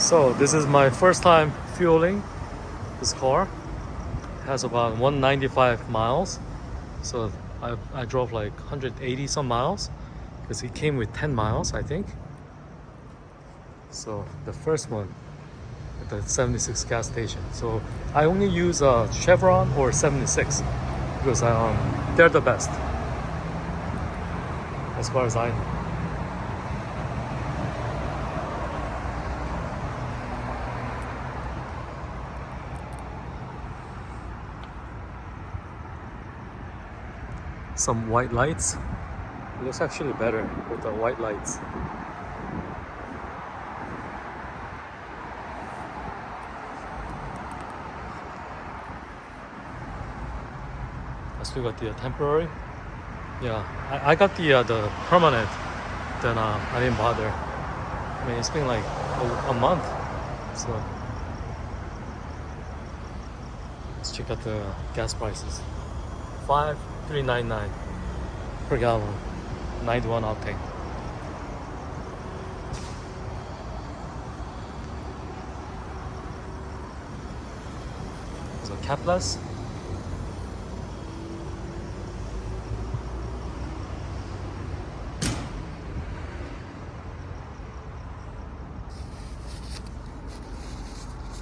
So this is my first time fueling this car. It has about 195 miles. So I drove like 180 some miles because it came with 10 miles, I think. So the first one at the 76 gas station. So I only use Chevron or 76 because they're the best as far as I know. Some white lights. It looks actually better with the white lights. I still got the temporary. Yeah, I got the permanent. Then I didn't bother. I mean, it's been like a month. So let's check out the gas prices. 5,399 per gallon, 91 octane. So capless.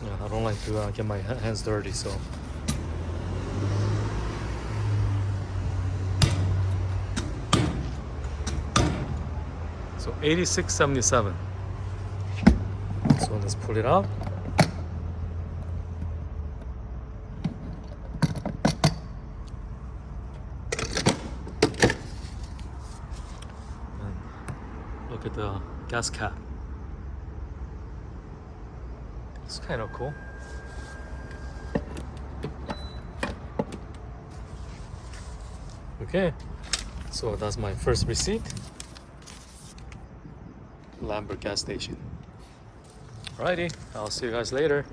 Yeah, I don't like to get my hands dirty, so. So 86.77. So let's pull it out. And look at the gas cap. It's kind of cool. Okay, so that's my first receipt. Lambert gas station. Alrighty, I'll see you guys later.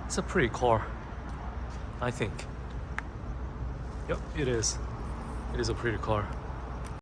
It's a pretty car, I think. Yep, it is. It is a pretty car.